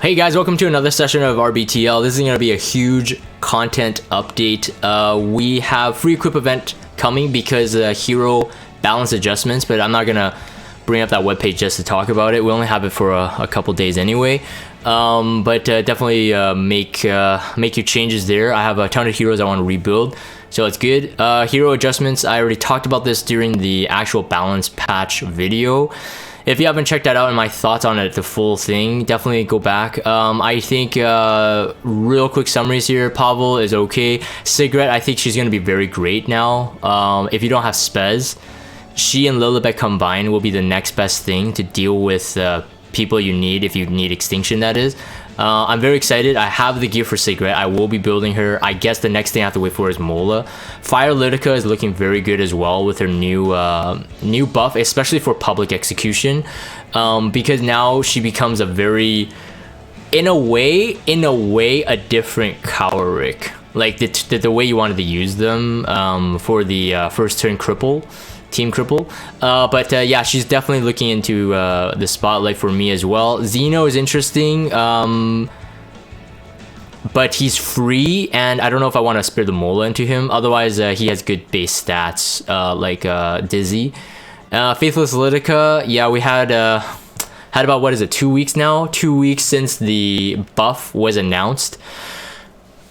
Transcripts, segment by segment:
Hey guys, welcome to another session of RBTL. This is going to be a huge content update. We have free equip event coming because hero balance adjustments, but I'm not going to bring up that webpage just to talk about it. We only have it for a couple days anyway. But definitely make your changes there. I have a ton of heroes I want to rebuild, so it's good. Hero adjustments, I already talked about this during the actual balance patch video. If you haven't checked that out and my thoughts on it, the full thing, definitely go back. I think real quick summaries here. Pavel is okay. Cigarette, I think she's going to be very great now. If you don't have Spez, she and Lilibet combined will be the next best thing to deal with people you need, if you need extinction, that is. I'm very excited. I have the gear for Cigarette. I will be building her. I guess the next thing I have to wait for is Mola. Fire Lytica is looking very good as well with her new buff, especially for public execution, because now she becomes a very, in a way, a different Cowrick. Like the way you wanted to use them for the first turn cripple. Team cripple, but yeah, she's definitely looking into the spotlight for me as well. Zeno is interesting, but he's free, and I don't know if I want to spare the Mola into him. Otherwise, he has good base stats like Dizzy. Faithless Lytica, yeah, we had about, what is it, 2 weeks now? 2 weeks since the buff was announced.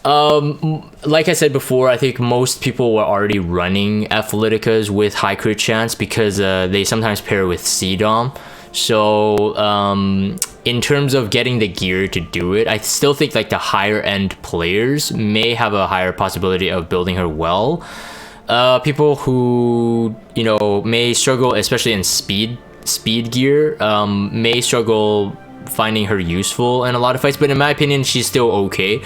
Like I said before, I think most people were already running Lyticas with high crit chance because they sometimes pair with C-Dom. So in terms of getting the gear to do it, I still think like the higher end players may have a higher possibility of building her well. People who, you know, may struggle, especially in speed gear, may struggle finding her useful in a lot of fights, but in my opinion, she's still okay.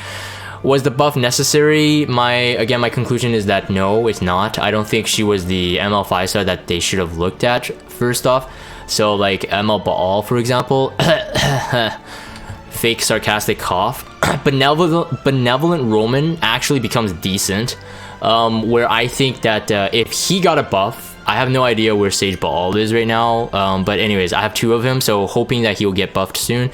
Was the buff necessary? My conclusion is that no, it's not. I don't think she was the ML 5-star that they should have looked at first off. So like ML Baal, for example, fake sarcastic cough. Benevolent Roman actually becomes decent, where I think that if he got a buff, I have no idea where Sage Baal is right now, but anyways, I have 2 of him, so hoping that he'll get buffed soon.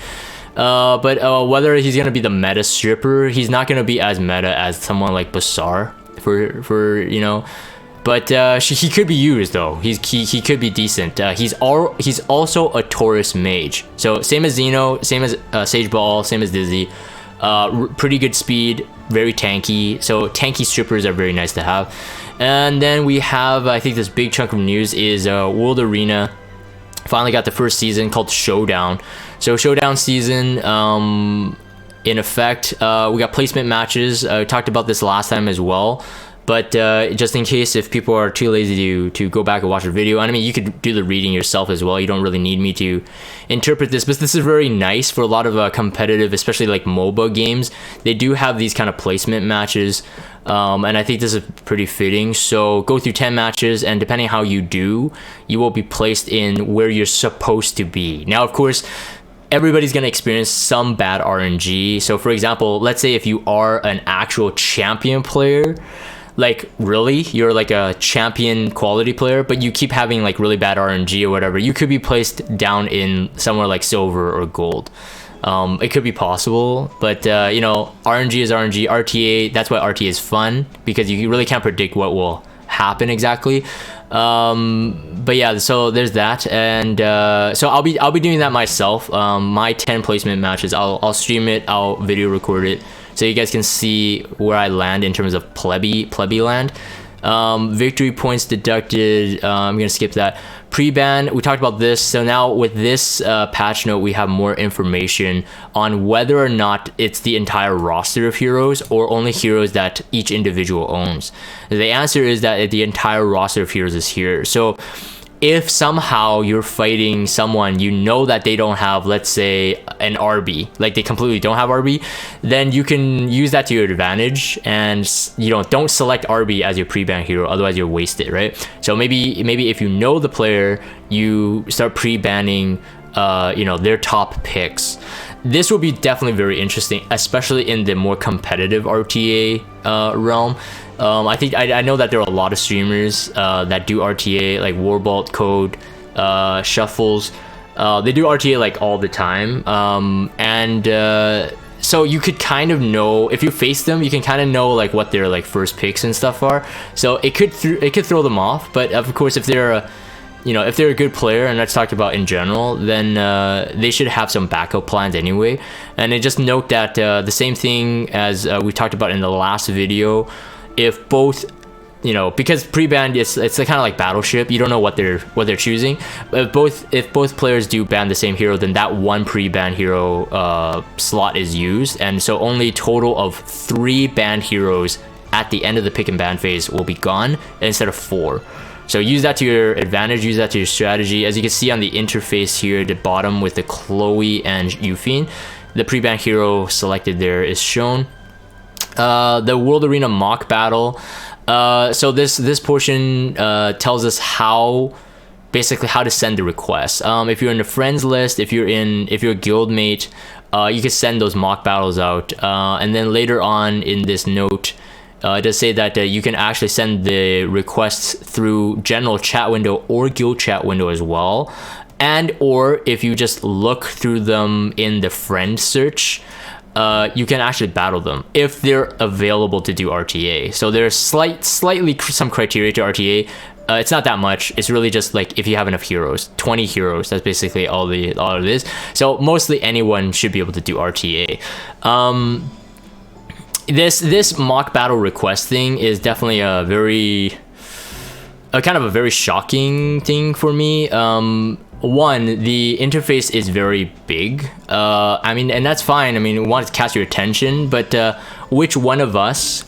But whether he's gonna be the meta stripper, he's not gonna be as meta as someone like Basar, for you know. But he could be used though. He could be decent. He's also a Taurus mage, so same as Zeno, same as Sage Baal, same as Dizzy. Pretty good speed, very tanky. So tanky strippers are very nice to have. And then we have, I think this big chunk of news is World Arena finally got the first season called Showdown. So Showdown season, in effect, we got placement matches. I talked about this last time as well, but just in case if people are too lazy to go back and watch the video, and I mean, you could do the reading yourself as well. You don't really need me to interpret this, but this is very nice for a lot of competitive, especially like MOBA games. They do have these kind of placement matches, and I think this is pretty fitting. So go through 10 matches, and depending how you do, you will be placed in where you're supposed to be. Now, of course, everybody's going to experience some bad RNG. So for example, let's say if you are an actual champion player, like really, you're like a champion quality player, but you keep having like really bad RNG or whatever, you could be placed down in somewhere like silver or gold. It could be possible, but you know, RNG is RNG. RTA, that's why RTA is fun, because you really can't predict what will happen exactly. But yeah, so there's that, and so I'll be doing that myself. My 10 placement matches, I'll stream it, I'll video record it, so you guys can see where I land in terms of plebby land. Victory points deducted, I'm gonna skip that. Preban, we talked about this. So now with this patch note, we have more information on whether or not it's the entire roster of heroes or only heroes that each individual owns. The answer is that the entire roster of heroes is here. So if somehow you're fighting someone, you know that they don't have, let's say, an RB, like they completely don't have RB, then you can use that to your advantage, and you know, don't select RB as your pre-ban hero, otherwise you're wasted, right? So maybe if you know the player, you start pre-banning you know, their top picks. This will be definitely very interesting, especially in the more competitive RTA realm. I know that there are a lot of streamers that do RTA, like Warbolt, Code, Shuffles, They do RTA like all the time, so you could kind of know if you face them, you can kind of know like what their like first picks and stuff are. So it could throw them off, but of course if they're if they're a good player, and that's talked about in general, then they should have some backup plans anyway. And then just note that the same thing as we talked about in the last video, if both because pre-ban it's kind of like Battleship, you don't know what they're choosing. If both players do ban the same hero, then that one pre-ban hero slot is used, and so only total of 3 banned heroes at the end of the pick and ban phase will be gone instead of 4. So use that to your advantage, use that to your strategy. As you can see on the interface here at the bottom with the Chloe and Yufine, the pre-ban hero selected there is shown. The World Arena mock battle. So this portion tells us basically how to send the request. If you're in the friends list, if you're a guild mate, you can send those mock battles out. And then later on in this note, it does say that you can actually send the requests through general chat window or guild chat window as well. And or if you just look through them in the friend search, you can actually battle them if they're available to do RTA. So there's slightly some criteria to RTA. It's not that much. It's really just like if you have enough heroes, 20 heroes. That's basically all it is. So mostly anyone should be able to do RTA. This mock battle request thing is definitely a kind of a very shocking thing for me. One, the interface is very big. I mean, and that's fine. I mean, we want to catch your attention, but which one of us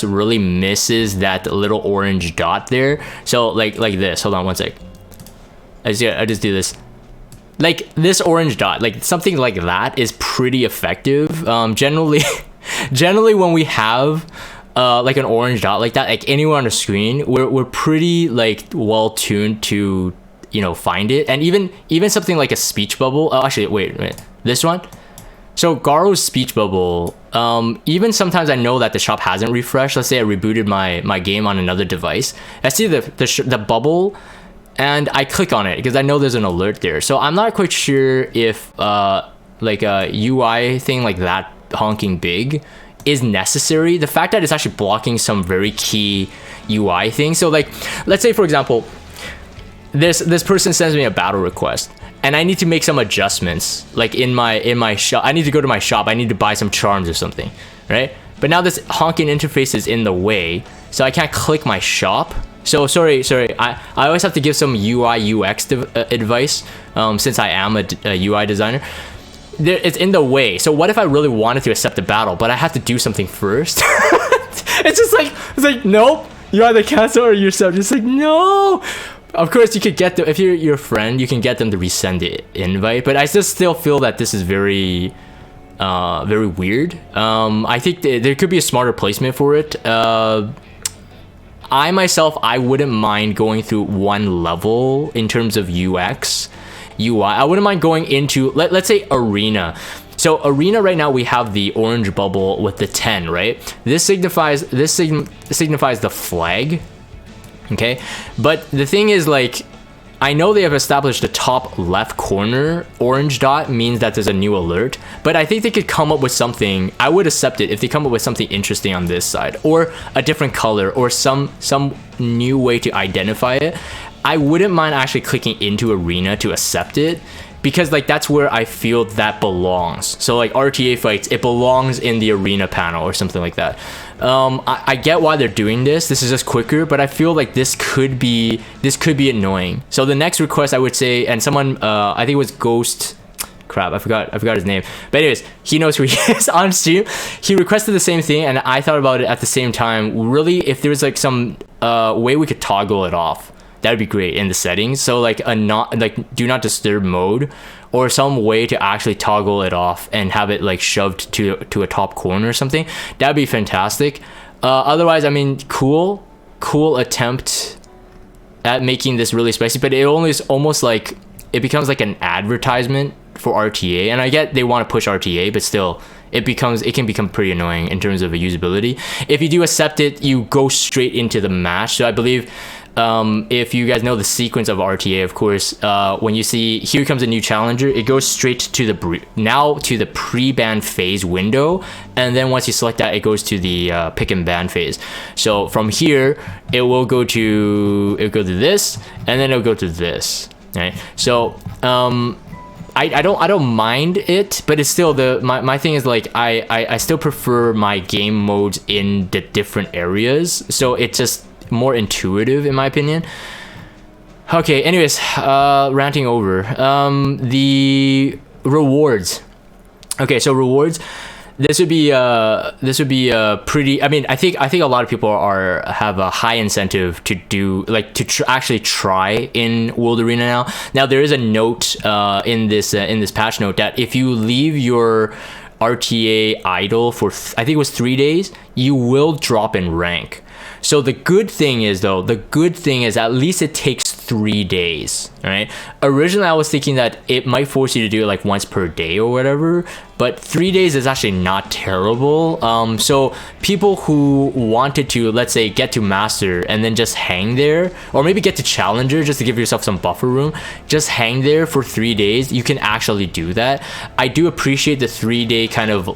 really misses that little orange dot there? So like this. Hold on one sec. I just do this. Like this orange dot, like something like that is pretty effective. Generally when we have like an orange dot like that, like anywhere on the screen, we're pretty like well tuned to find it. And even something like a speech bubble. Oh, actually, wait, this one. So Garo's speech bubble. Even sometimes I know that the shop hasn't refreshed. Let's say I rebooted my game on another device. I see the bubble, and I click on it because I know there's an alert there. So I'm not quite sure if like a UI thing like that honking big is necessary. The fact that it's actually blocking some very key UI things. So like, let's say for example, this person sends me a battle request and I need to make some adjustments like in my shop. I need to go to my shop. I need to buy some charms or something, right? But now this honking interface is in the way, so I can't click my shop. So sorry. I always have to give some UI UX advice since I am a UI designer. It's in the way. So what if I really wanted to accept the battle, but I have to do something first? It's like nope. You either cancel or you accept. It's like no. Of course, you could get them if you're your friend. You can get them to resend the invite, but I just still feel that this is very weird. I think there could be a smarter placement for it. I myself, I wouldn't mind going through one level in terms of UX, UI. I wouldn't mind going into let's say Arena. So Arena right now we have the orange bubble with the 10, right? This signifies the flag. Okay, but the thing is, like, I know they have established the top left corner orange dot means that there's a new alert, but I think they could come up with something. I would accept it if they come up with something interesting on this side, or a different color, or some new way to identify it. I wouldn't mind actually clicking into Arena to accept it, because like that's where I feel that belongs. So like RTA fights, it belongs in the Arena panel or something like that. I get why they're doing this. This is just quicker, but I feel like this could be annoying. So the next request I would say, and someone I think it was Ghost. Crap, I forgot his name. But anyways, he knows who he is on stream. He requested the same thing, and I thought about it at the same time. Really, if there's like some way we could toggle it off, that'd be great in the settings. So like do not disturb mode, or some way to actually toggle it off and have it like shoved to a top corner or something. That'd be fantastic. Otherwise, I mean, cool attempt at making this really spicy, but it only is almost like it becomes like an advertisement for RTA. And I get they want to push RTA, but still it can become pretty annoying in terms of usability. If you do accept it, you go straight into the match. So I believe if you guys know the sequence of RTA, of course, when you see here comes a new challenger, it goes straight to the pre-ban phase window, and then once you select that, it goes to the pick and ban phase. So from here, it will go to this, and then it'll go to this. Right? So I don't mind it, but it's still my thing is like I still prefer my game modes in the different areas, so it's just more intuitive in my opinion. Okay, anyways, ranting over. The rewards. Okay, so rewards. This would be pretty. I mean, I think a lot of people have a high incentive to do actually try in World Arena now. Now there is a note in this patch note that if you leave your RTA idle for I think it was 3 days, you will drop in rank. So the good thing is at least it takes 3 days, right? Originally, I was thinking that it might force you to do it like once per day or whatever, but 3 days is actually not terrible. So people who wanted to, let's say, get to master and then just hang there, or maybe get to challenger just to give yourself some buffer room, just hang there for 3 days, you can actually do that. I do appreciate the 3 day kind of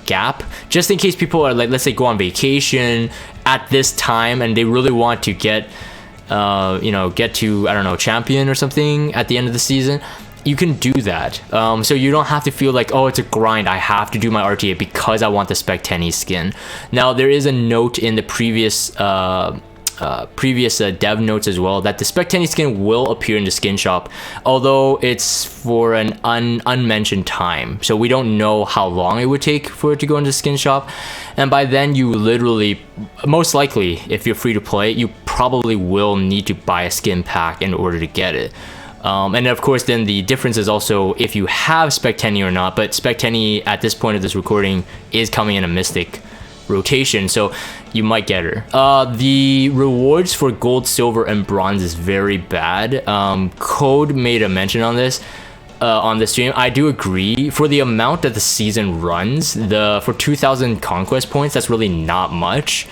gap, just in case people are like, let's say, go on vacation at this time and they really want to get get to, I don't know, champion or something at the end of the season. You can do that, so you don't have to feel like, oh, it's a grind, I have to do my RTA because I want the Spec Tenny skin. Now there is a note in the previous dev notes as well that the Spec Tenny skin will appear in the skin shop, although it's for an unmentioned time, so we don't know how long it would take for it to go into the skin shop. And by then, you literally, most likely, if you're free to play, you probably will need to buy a skin pack in order to get it. And of course, then the difference is also if you have Spec Tenny or not, but Spec Tenny at this point of this recording is coming in a Mystic rotation, so you might get her. The rewards for gold, silver, and bronze is very bad. Code made a mention on this on the stream. I do agree. For the amount that the season runs, for 2,000 conquest points, that's really not much.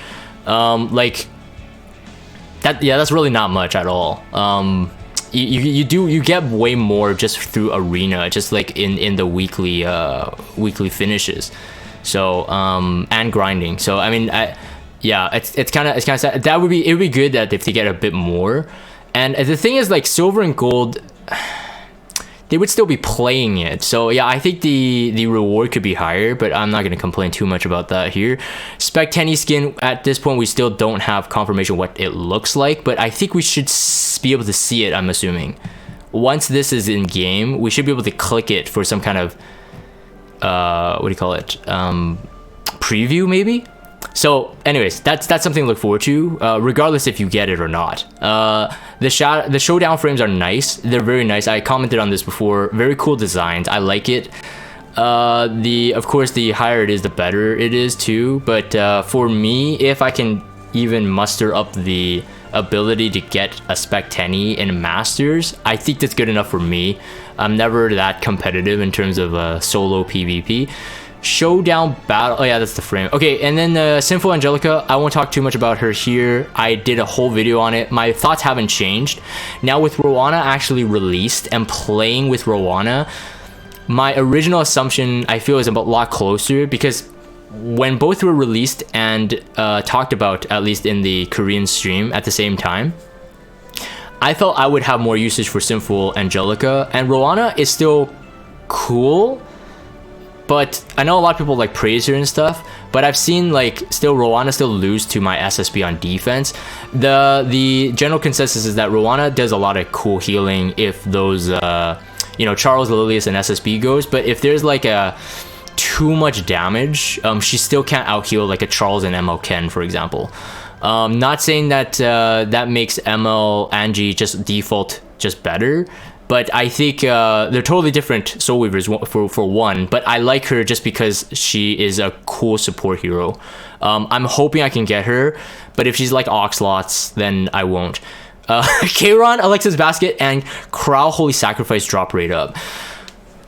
That's really not much at all. You get way more just through arena, just like in the weekly finishes. So and grinding. So I mean, it's kind of sad. It would be good that if they get a bit more. And the thing is, like, silver and gold, they would still be playing it. So yeah, I think the reward could be higher, but I'm not going to complain too much about that here. Spec Tenny skin, at this point, we still don't have confirmation what it looks like, but I think we should be able to see it, I'm assuming. Once this is in game, we should be able to click it for some kind of, what do you call it? Preview, maybe? So anyways, that's something to look forward to, regardless if you get it or not. The showdown frames are nice. They're very nice. I commented on this before. Very cool designs. I like it. Of course, the higher it is, the better it is too. But for me, if I can even muster up the ability to get a Spec Tenny in Masters, I think that's good enough for me. I'm never that competitive in terms of solo PvP. Showdown battle, oh yeah, that's the frame. Okay, and then Sinful Angelica, I won't talk too much about her here. I did a whole video on it. My thoughts haven't changed. Now with Rowana actually released and playing with Rowana, my original assumption I feel is a lot closer, because when both were released and talked about, at least in the Korean stream at the same time, I thought I would have more usage for Sinful Angelica, and Rowana is still cool. But I know a lot of people like praise her and stuff, but I've seen like Rowana still lose to my SSB on defense. The general consensus is that Rowana does a lot of cool healing if those Charles, Lilius, and SSB goes, but if there's like too much damage, she still can't out heal like a Charles and ML Ken, for example. Not saying that that makes ML Angie just default just better, but I think they're totally different Soul Weavers for one, but I like her just because she is a cool support hero. I'm hoping I can get her, but if she's like Oxlots, then I won't. Kayron, Alexa's Basket, and Crow Holy Sacrifice drop rate up.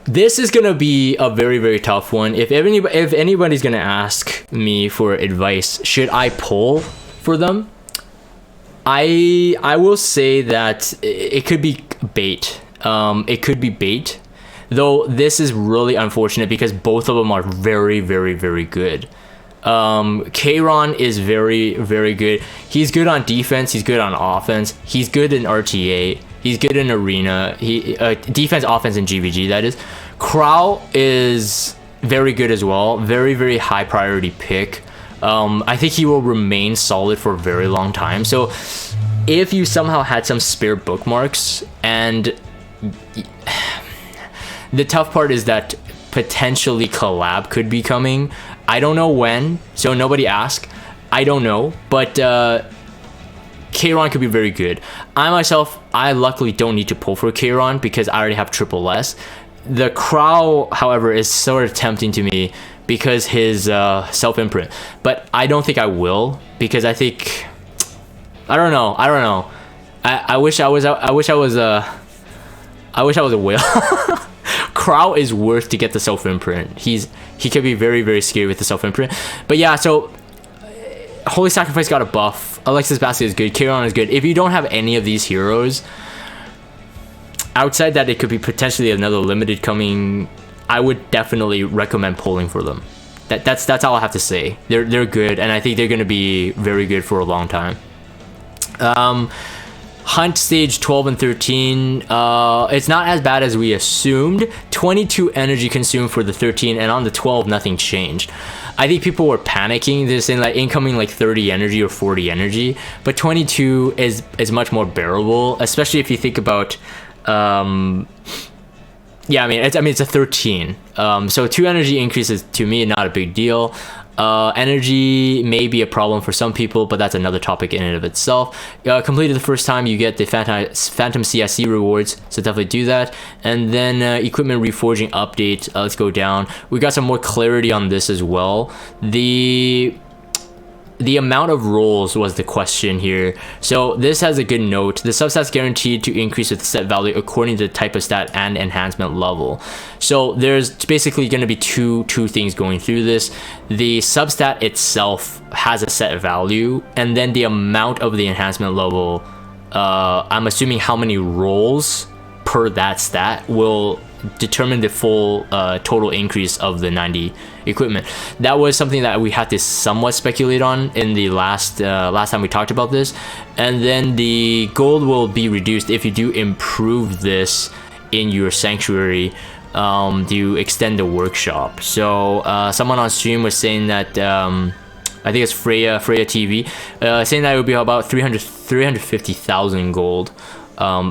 This is gonna be a very, very tough one. If anybody's gonna ask me for advice, should I pull for them? I will say that it could be bait. It could be bait, though. This is really unfortunate because both of them are very, very, very good. Kayron is very, very good. He's good on defense. He's good on offense. He's good in RTA. He's good in arena. He defense, offense, and GVG. That is. Crow is very good as well. Very, very high priority pick. I think he will remain solid for a very long time. So if you somehow had some spare bookmarks, and the tough part is that potentially collab could be coming. I don't know when, so nobody ask. I don't know, but Kayron could be very good. I myself, I luckily don't need to pull for Kayron because I already have triple S. The Crow, however, is sort of tempting to me because his self-imprint, but I don't think I will because I think I don't know. I wish I was a whale. Crow is worth to get the self-imprint. He could be very, very scary with the self-imprint. But yeah, so Holy Sacrifice got a buff. Alexis Basket is good. Kayron is good. If you don't have any of these heroes, outside that it could be potentially another limited coming, I would definitely recommend pulling for them. That's all I have to say. They're good, and I think they're going to be very good for a long time. Hunt stage 12 and 13, it's not as bad as we assumed. 22 energy consumed for the 13, and on the 12 nothing changed. I think people were panicking. They're saying like incoming like 30 energy or 40 energy, but 22 is much more bearable, especially if you think about yeah, I mean it's a 13, so 2 energy increases to me not a big deal. Energy may be a problem for some people, but that's another topic in and of itself. Completed the first time, you get the Phantom CSC rewards, so definitely do that. And then equipment reforging update, let's go down. We got some more clarity on this as well. The amount of rolls was the question here. So this has a good note. The substats guaranteed to increase with the set value according to the type of stat and enhancement level. So there's basically going to be two things going through this. The substat itself has a set value, and then the amount of the enhancement level, I'm assuming how many rolls per that stat will determine the full total increase of the 90 equipment. That was something that we had to somewhat speculate on in the last time we talked about this. And then the gold will be reduced if you do improve this in your sanctuary to extend the workshop. So someone on stream was saying that I think it's Freya TV, saying that it would be about 350,000 gold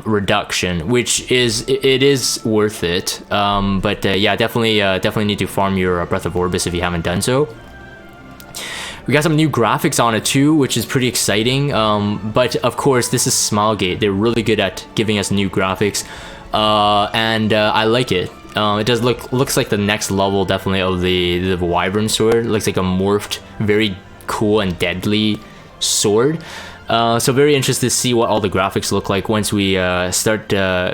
reduction, which is worth it. But yeah, definitely need to farm your Breath of Orbis if you haven't done so. We got some new graphics on it too, which is pretty exciting. But of course, this is Smilegate. They're really good at giving us new graphics, and I like it. It does looks like the next level definitely of the Wyvern sword. It looks like a morphed, very cool and deadly sword. So very interested to see what all the graphics look like once we start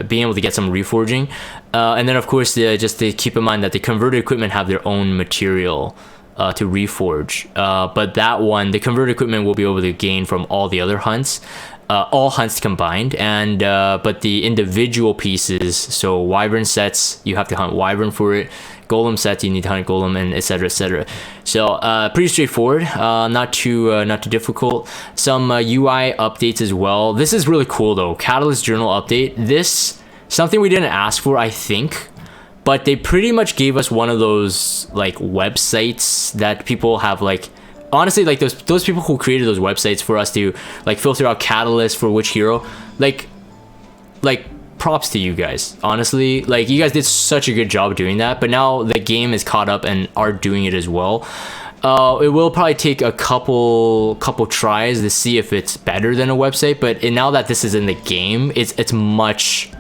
being able to get some reforging. And then of course, just to keep in mind that the converted equipment have their own material to reforge. But that one, the converted equipment will be able to gain from all the other hunts. All hunts combined, and but the individual pieces, so Wyvern sets, you have to hunt Wyvern for it. Golem sets, you need to hunt Golem, and etc, etc. So pretty straightforward, not too difficult. Some UI updates as well. This is really cool though. Catalyst Journal update. This something we didn't ask for, I think, but they pretty much gave us one of those like websites that people have like. Honestly, like those people who created those websites for us to like filter out catalysts for which hero, like props to you guys. Honestly, like you guys did such a good job doing that, but now the game is caught up and are doing it as well. It will probably take a couple tries to see if it's better than a website, but now that this is in the game, it's much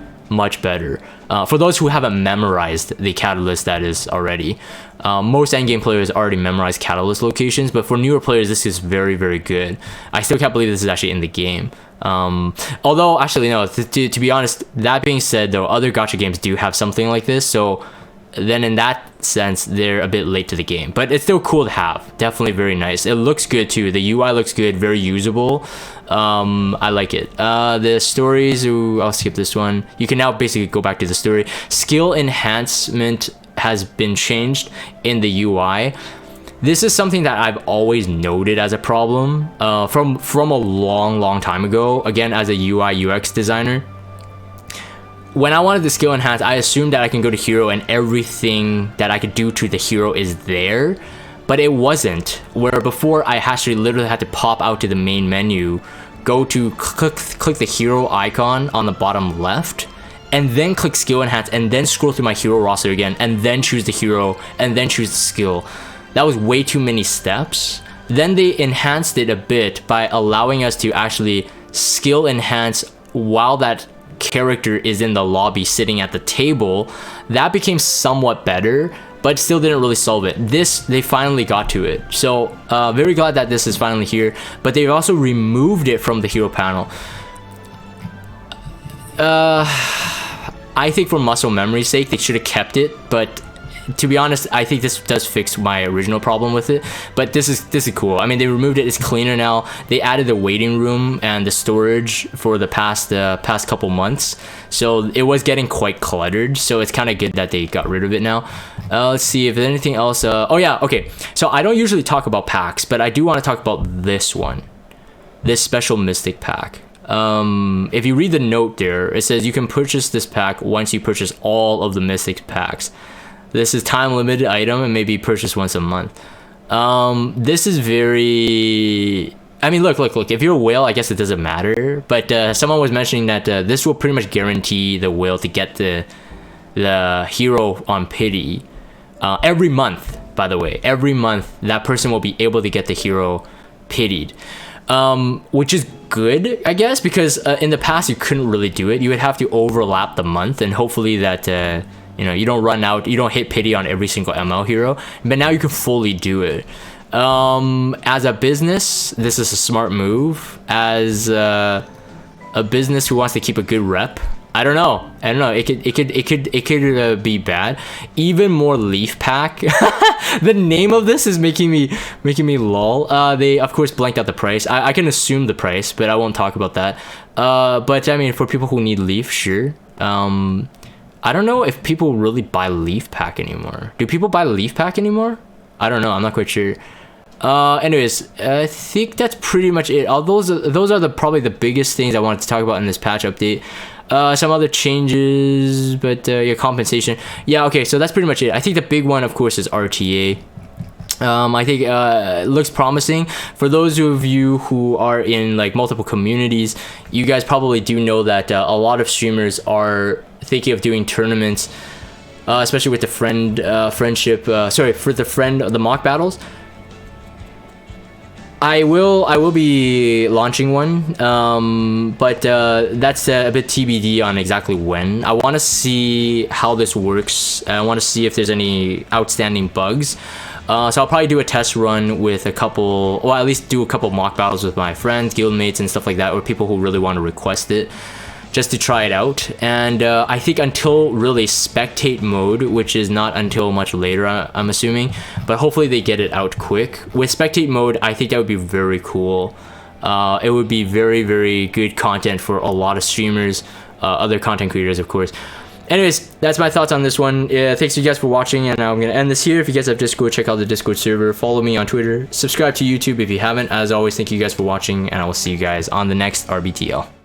better. For those who haven't memorized the catalyst, that is already. Most endgame players already memorize catalyst locations, but for newer players, this is very, very good. I still can't believe this is actually in the game. Although, actually, no, to be honest, that being said, though, other gacha games do have something like this, so then in that sense, they're a bit late to the game. But it's still cool to have. Definitely very nice. It looks good too. The UI looks good, very usable. I like it. The stories, ooh, I'll skip this one. You can now basically go back to the story. Skill enhancement has been changed in the UI. This is something that I've always noted as a problem from a long time ago. Again, as a UI UX designer, when I wanted the skill enhance, I assumed that I can go to hero and everything that I could do to the hero is there, but it wasn't. Where before I actually literally had to pop out to the main menu, go to click the hero icon on the bottom left, and then click skill enhance, and then scroll through my hero roster again, and then choose the hero, and then choose the skill. That was way too many steps. Then they enhanced it a bit by allowing us to actually skill enhance while that character is in the lobby sitting at the table. That became somewhat better, but still didn't really solve it. This, they finally got to it. So very glad that this is finally here, but they've also removed it from the hero panel. I think for muscle memory's sake, they should have kept it, but to be honest, I think this does fix my original problem with it. But this is cool. I mean, they removed it. It's cleaner now. They added the waiting room and the storage for the past couple months, so it was getting quite cluttered. So it's kind of good that they got rid of it now. Let's see if there's anything else. Oh yeah, okay. So I don't usually talk about packs, but I do want to talk about this one, this special Mystic pack. If you read the note there, it says you can purchase this pack once you purchase all of the Mystic packs. This is time limited item and maybe purchased once a month. This is very, I mean, look, if you're a whale, I guess it doesn't matter, but someone was mentioning that this will pretty much guarantee the whale to get the hero on pity every month. By the way, every month that person will be able to get the hero pitied, which is good, I guess, because in the past you couldn't really do it. You would have to overlap the month, and hopefully that you know, you don't run out, you don't hit pity on every single ML hero, but now you can fully do it. As a business, this is a smart move. As a business who wants to keep a good rep, I don't know. It could be bad. Even more leaf pack. The name of this is making me lol. They of course blanked out the price. I can assume the price, but I won't talk about that. But I mean, for people who need leaf, sure. I don't know if people really buy leaf pack anymore. Do people buy leaf pack anymore? I don't know. I'm not quite sure. Anyways, I think that's pretty much it. Those are probably the biggest things I wanted to talk about in this patch update. Some other changes, but your compensation. Yeah, okay, so that's pretty much it. I think the big one, of course, is RTA. I think it looks promising. For those of you who are in like multiple communities, you guys probably do know that a lot of streamers are thinking of doing tournaments, especially with the the mock battles. I will be launching one, but that's a bit TBD on exactly when. I want to see how this works. I want to see if there's any outstanding bugs. So I'll probably do a test run with a couple, or at least do a couple mock battles with my friends, guildmates, and stuff like that, or people who really want to request it, just to try it out. And I think until really spectate mode, which is not until much later, I'm assuming, but hopefully they get it out quick. With spectate mode, I think that would be very cool. It would be very, very good content for a lot of streamers, other content creators, of course. Anyways, that's my thoughts on this one. Thanks you guys for watching, and I'm gonna end this here. If you guys have Discord, check out the Discord server. Follow me on Twitter. Subscribe to YouTube if you haven't. As always, thank you guys for watching, and I will see you guys on the next RBTL.